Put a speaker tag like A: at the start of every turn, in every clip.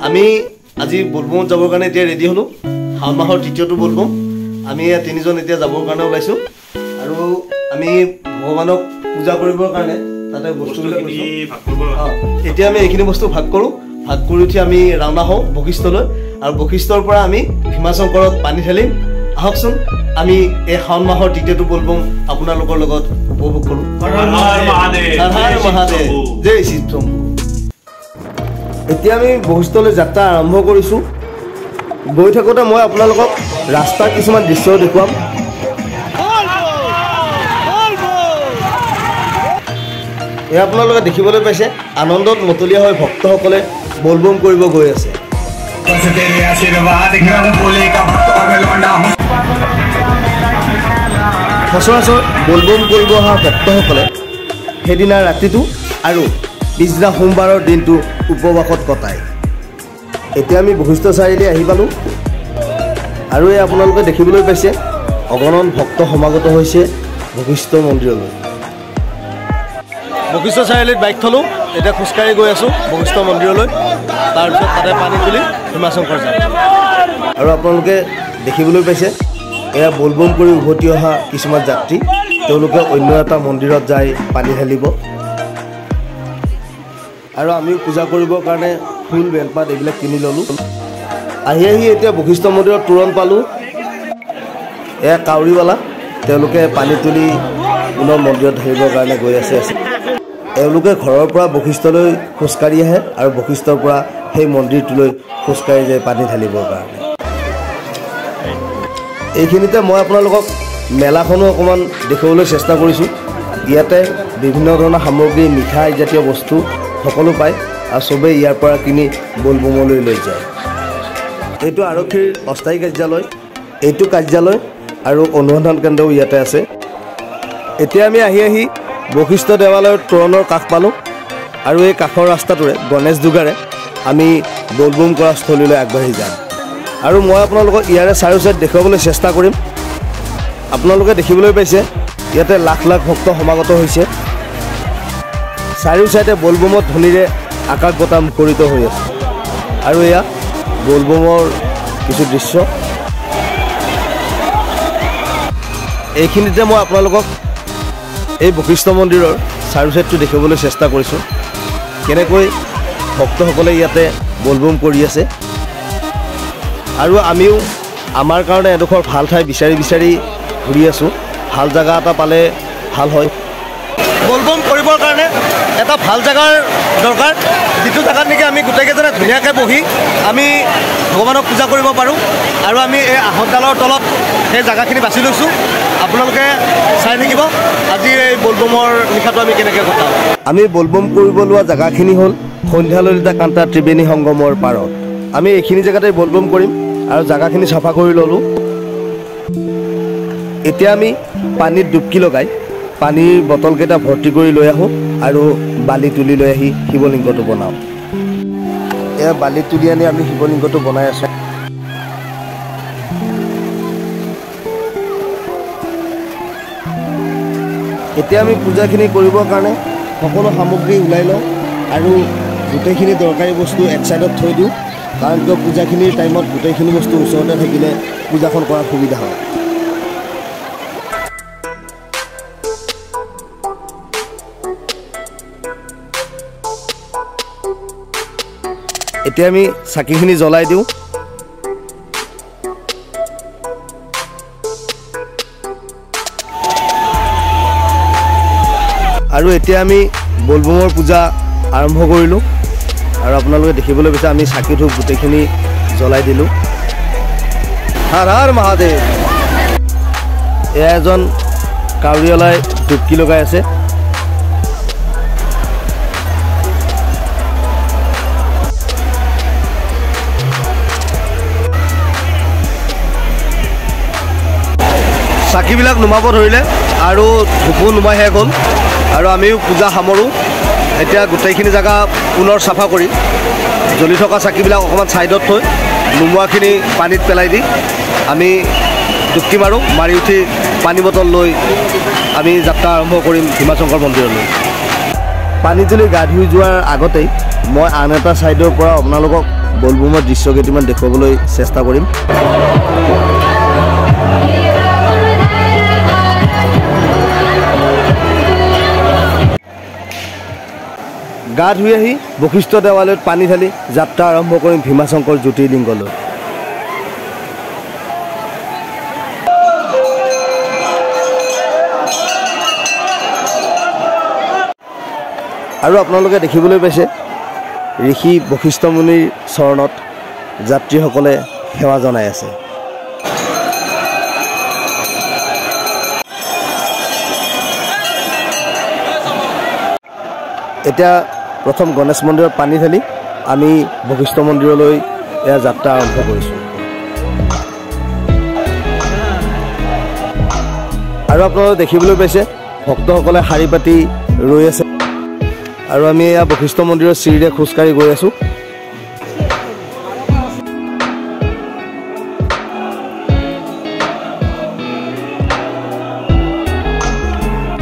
A: আমি আজি বলবমত যাবৰ কাৰণে এতিয়া ৰেডি হলো শাওণ মাহৰ তৃতীয়টো বলবম আমি তিনিজন এতিয়া যাবৰ কাৰণে ওলাইছো আৰু আমি ভগৱানক পূজা কৰিবৰ কাৰণে তাতে বস্তুবিলাক এতিয়া আমি এইখিনি বস্তু ভাগ কৰোঁ ভাগ কৰি উঠি আমি ৰাওনা হওঁ বশিষ্ঠলৈ আৰু বশিষ্ঠৰ পৰা আমি ভীমাশংকৰত পানী ঢালিম আহকচোন আমি এই শাওণ মাহৰ তৃতীয়টো বলবম আপোনালোকৰ লগত উপভোগ কৰোঁ হৰ হৰ মহাদেৱ জয় শিৱ শম্ভু এতিয়া আমি বশিষ্ঠলৈ যাত্ৰা আৰম্ভ কৰিছোঁ গৈ থাকোঁতে মই আপোনালোকক ৰাস্তাৰ কিছুমান দৃশ্য দেখুৱাম এয়া আপোনালোকে দেখিবলৈ পাইছে আনন্দত মতলীয়া হৈ ভক্তসকলে বলবম কৰিব গৈ আছে সচৰাচৰ বলবম কৰিব অহা ভক্তসকলে সেইদিনা ৰাতিটো আৰু পিছদিনা সোমবাৰৰ দিনটো উপবাসত কটায় এতিয়া আমি বশিষ্ঠ চাৰিআলি আহি পালোঁ আৰু এই আপোনালোকে দেখিবলৈ পাইছে অগণন ভক্ত সমাগত হৈছে বশিষ্ঠ মন্দিৰলৈ বশিষ্ঠ চাৰিআলিত বাইক থলোঁ এতিয়া খোজকাঢ়ি গৈ আছোঁ বশিষ্ঠ মন্দিৰলৈ তাৰপিছত তাতে পানী তুলি ভীমাশংকৰ যাম আৰু আপোনালোকে দেখিবলৈ পাইছে এয়া বলবম কৰি উভতি অহা কিছুমান যাত্ৰী তেওঁলোকে অন্য এটা মন্দিৰত যায় পানী ঢালিব আৰু আমিও পূজা কৰিবৰ কাৰণে ফুল বেলপাত এইবিলাক কিনি ল'লোঁ আহি এতিয়া বশিষ্ঠ মন্দিৰত তোৰণ পালোঁ এয়া কাউৰীৱালা তেওঁলোকে পানী তুলি পুনৰ মন্দিৰত ঢালিবৰ কাৰণে গৈ আছে এওঁলোকে ঘৰৰ পৰা বশিষ্ঠলৈ খোজকাঢ়ি আহে আৰু বশিষ্ঠৰ পৰা সেই মন্দিৰটোলৈ খোজকাঢ়ি যায় পানী ঢালিবৰ কাৰণে এইখিনিতে মই আপোনালোকক মেলাখনো অকণমান দেখুৱাবলৈ চেষ্টা কৰিছোঁ ইয়াতে বিভিন্ন ধৰণৰ সামগ্ৰী মিঠাই জাতীয় বস্তু সকলো পায় আৰু চবেই ইয়াৰ পৰা কিনি বলবমলৈ লৈ যায় এইটো আৰক্ষীৰ অস্থায়ী কাৰ্যালয় এইটো কাৰ্যালয় আৰু অনুসন্ধান কেন্দ্ৰও ইয়াতে আছে এতিয়া আমি আহি বশিষ্ঠ দেৱালয়ৰ তোৰণৰ কাষ পালোঁ আৰু এই কাষৰ ৰাস্তাটোৰে গণেশ দুগাৰে আমি বলবম কৰা স্থলীলৈ আগবাঢ়ি যাম আৰু মই আপোনালোকক ইয়াৰে চাৰিও চাইড দেখুৱাবলৈ চেষ্টা কৰিম আপোনালোকে দেখিবলৈ পাইছে ইয়াতে লাখ লাখ ভক্ত সমাগত হৈছে চাৰিও চাইডে বলবমৰ ধ্বনিৰে আকাশ বতাহ মুখৰিত হৈ আছে আৰু এয়া বলবমৰ কিছু দৃশ্য এইখিনিতে মই আপোনালোকক এই বশিষ্ঠ মন্দিৰৰ চাৰিও চাইডটো দেখিবলৈ চেষ্টা কৰিছোঁ কেনেকৈ ভক্তসকলে ইয়াতে বলবম কৰি আছে আৰু আমিও আমাৰ কাৰণে এডোখৰ ভাল ঠাই বিচাৰি ঘূৰি আছোঁ ভাল জেগা এটা পালে ভাল হয় বলবম কৰিবৰ কাৰণে এটা ভাল জেগাৰ দৰকাৰ যিটো জেগাত নেকি আমি গোটেইকেইজনে ধুনীয়াকৈ বহি আমি ভগৱানক পূজা কৰিব পাৰোঁ আৰু আমি এই আহঁতডালৰ তলত সেই জেগাখিনি বাছি লৈছোঁ আপোনালোকে চাই থাকিব আজি এই বলবমৰ নিশাটো আমি কেনেকৈ কটাওঁ আমি বলবম কৰিব লোৱা জেগাখিনি হ'ল সন্ধ্যা ললিতা কান্তা ত্ৰিবেণী সংগমৰ পাৰত আমি এইখিনি জেগাতে বলবম কৰিম আৰু জেগাখিনি চাফা কৰি ল'লোঁ এতিয়া আমি পানীত ডুবকি লগাই পানীৰ বটলকেইটা ভৰ্তি কৰি লৈ আহোঁ আৰু বালি তুলি লৈ আহি শিৱলিংগটো বনাওঁ এয়া বালি তুলি আনি আমি শিৱলিংগটো বনাই আছোঁ এতিয়া আমি পূজাখিনি কৰিবৰ কাৰণে সকলো সামগ্ৰী ওলাই লওঁ আৰু গোটেইখিনি দৰকাৰী বস্তু এক চাইডত থৈ দিওঁ কাৰণ কিয় পূজাখিনিৰ টাইমত গোটেইখিনি বস্তু ওচৰতে থাকিলে পূজাখন কৰাৰ সুবিধা হয় এতিয়া আমি চাকিখিনি জ্বলাই দিওঁ আৰু এতিয়া আমি বলবমৰ পূজা আৰম্ভ কৰিলোঁ আৰু আপোনালোকে দেখিবলৈ পাইছে আমি চাকি ধূপ গোটেইখিনি জ্বলাই দিলোঁ হৰ হৰ মহাদেৱ এয়া এজন কাউৰীৱালাই ডুবকি লগাই আছে চাকিবিলাক নুমাব ধৰিলে আৰু ধূপো নুমাই শেষ হ'ল আৰু আমিও পূজা সামৰোঁ এতিয়া গোটেইখিনি জেগা পুনৰ চাফা কৰি জ্বলি থকা চাকিবিলাক অকণমান ছাইডত থৈ নুমুৱাখিনি পানীত পেলাই দি আমি ডুবকি মাৰোঁ মাৰি উঠি পানী বটল লৈ আমি যাত্ৰা আৰম্ভ কৰিম ভীমাশংকৰ মন্দিৰলৈ পানী তুলি গা ধুই যোৱাৰ আগতেই মই আন এটা ছাইডৰ পৰা আপোনালোকক বলবুমৰ দৃশ্য কেইটামান দেখুৱাবলৈ চেষ্টা কৰিম। গা ধুই আহি বশিষ্ঠ দেৱালয়ত পানী ঢালি যাত্ৰা আৰম্ভ কৰিম ভীমাশংকৰ জ্যোতিৰ্লিংগলৈ। আৰু আপোনালোকে দেখিবলৈ পাইছে ঋষি বশিষ্ঠ মুনিৰ চৰণত যাত্ৰীসকলে সেৱা জনাই আছে। এতিয়া প্ৰথম গণেশ মন্দিৰত পানী ঢালি আমি বশিষ্ঠ মন্দিৰলৈ এয়া যাত্ৰা আৰম্ভ কৰিছোঁ। আৰু আপোনালোকে দেখিবলৈ পাইছে ভক্তসকলে শাৰী পাতি ৰৈ আছে আৰু আমি এয়া বশিষ্ঠ মন্দিৰৰ চিৰিৰে খোজকাঢ়ি গৈ আছোঁ।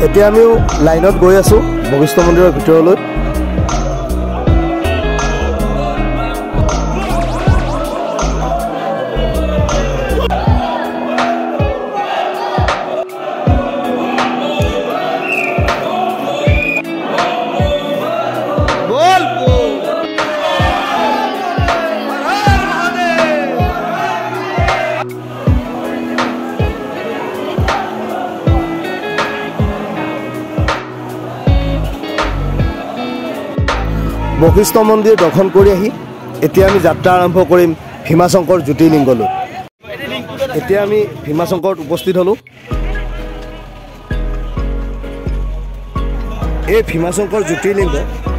A: এতিয়া আমিও লাইনত গৈ আছোঁ বশিষ্ঠ মন্দিৰৰ ভিতৰলৈ। বশিষ্ঠ মন্দিৰ দৰ্শন কৰি আহি এতিয়া আমি যাত্ৰা আৰম্ভ কৰিম ভীমাশংকৰ জ্যোতিৰ্লিংগলৈ। এতিয়া আমি ভীমাশংকৰত উপস্থিত হ'লোঁ। এই ভীমাশংকৰ জ্যোতিৰ্লিংগ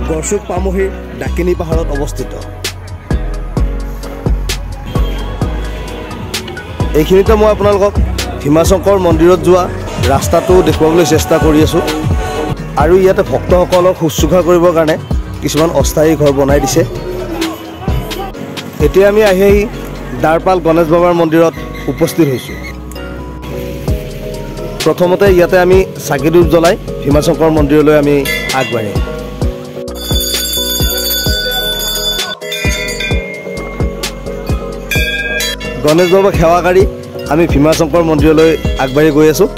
A: গড়চুক পামহিৰ ডাকিনী পাহাৰত অৱস্থিত। এইখিনিতে মই আপোনালোকক ভীমাশংকৰ মন্দিৰত যোৱা ৰাস্তাটো দেখুৱাবলৈ চেষ্টা কৰি আছোঁ। আৰু ইয়াতে ভক্তসকলক শুশ্ৰূষা কৰিবৰ কাৰণে কিছুমান অস্থায়ী ঘৰ বনাই দিছে। এতিয়া আমি আহি দাৰপাল গণেশ বাবাৰ মন্দিৰত উপস্থিত হৈছোঁ। প্ৰথমতে ইয়াতে আমি চাকি ধূপ জ্বলাই ভীমাশংকৰ মন্দিৰলৈ আমি আগবাঢ়িম। গণেশ বাবাক সেৱা কৰি আমি ভীমাশংকৰ মন্দিৰলৈ আগবাঢ়ি গৈ আছোঁ।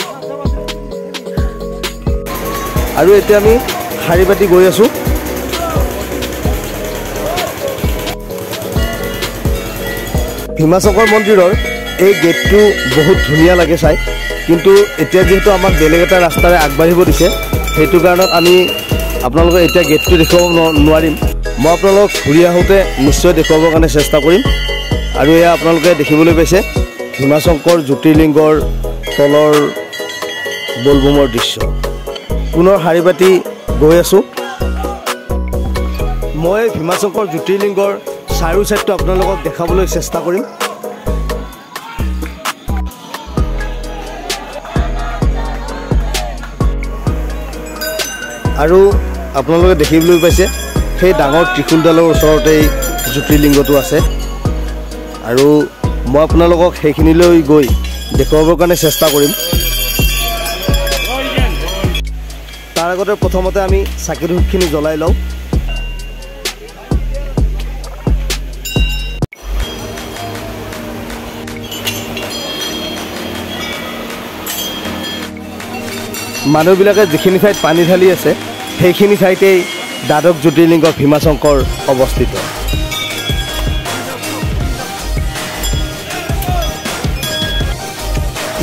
A: আৰু এতিয়া আমি শাৰী পাতি গৈ আছোঁ। ভীমাশংকৰ মন্দিৰৰ এই গেটটো বহুত ধুনীয়া লাগে চাই, কিন্তু এতিয়া যিহেতু আমাক বেলেগ এটা ৰাস্তাৰে আগবাঢ়িব দিছে সেইটো কাৰণত আমি আপোনালোকক এতিয়া গেটটো দেখুৱাব নোৱাৰিম। মই আপোনালোকক ঘূৰি আহোঁতে নিশ্চয় দেখুৱাবৰ কাৰণে চেষ্টা কৰিম। আৰু এয়া আপোনালোকে দেখিবলৈ পাইছে ভীমাশংকৰ জ্যোতিৰ্লিংগৰ তলৰ বলবুমৰ দৃশ্য। পুনৰ শাৰী পাতি গৈ আছোঁ। মই ভীমাশংকৰ জ্যোতিৰ্লিংগৰ চাৰিও ছাইডটো আপোনালোকক দেখাবলৈ চেষ্টা কৰিম। আৰু আপোনালোকে দেখিবলৈ পাইছে সেই ডাঙৰ ত্ৰিশূলডালৰ ওচৰতেই জ্যোতিৰ্লিংগটো আছে। আৰু মই আপোনালোকক সেইখিনিলৈ গৈ দেখুৱাবৰ কাৰণে চেষ্টা কৰিম। তাৰ আগতে প্ৰথমতে আমি চাকি ধূপখিনি জ্বলাই লওঁ। মানুহবিলাকে যিখিনি ঠাইত পানী ঢালি আছে সেইখিনি ঠাইতেই দ্বাদশ জ্যোতিৰ্লিংগ ভীমাশংকৰ অৱস্থিত।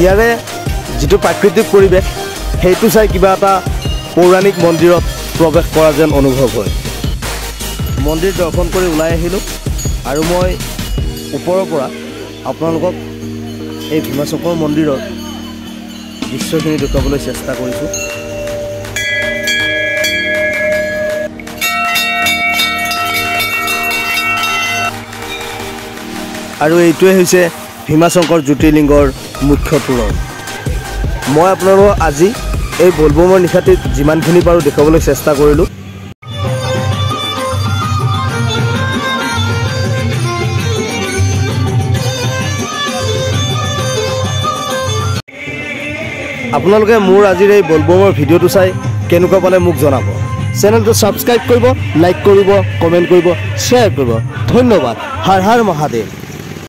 A: ইয়াৰে যিটো প্ৰাকৃতিক পৰিৱেশ সেইটো চাই কিবা এটা পৌৰাণিক মন্দিৰত প্ৰৱেশ কৰা যেন অনুভৱ হয়। মন্দিৰ দৰ্শন কৰি ওলাই আহিলোঁ আৰু মই ওপৰৰ পৰা আপোনালোকক এই ভীমাশংকৰ মন্দিৰৰ দৃশ্যখিনি দেখুৱাবলৈ চেষ্টা কৰিছোঁ। আৰু এইটোৱে হৈছে ভীমাশংকৰ জ্যোতিৰ্লিংগৰ মুখ্য তোৰণ। মই আপোনালোকক আজি এই বলবমৰ নিশাটিত যিমানখিনি পাৰোঁ দেখুৱাবলৈ চেষ্টা কৰিলোঁ। আপোনালোকে মোৰ আজিৰ এই বলবমৰ ভিডিঅ'টো চাই কেনেকুৱা পালে মোক জনাব। চেনেলটো ছাবস্ক্ৰাইব কৰিব, লাইক কৰিব, কমেণ্ট কৰিব, শ্বেয়াৰ কৰিব। ধন্যবাদ। হৰ হৰ মহাদেৱ।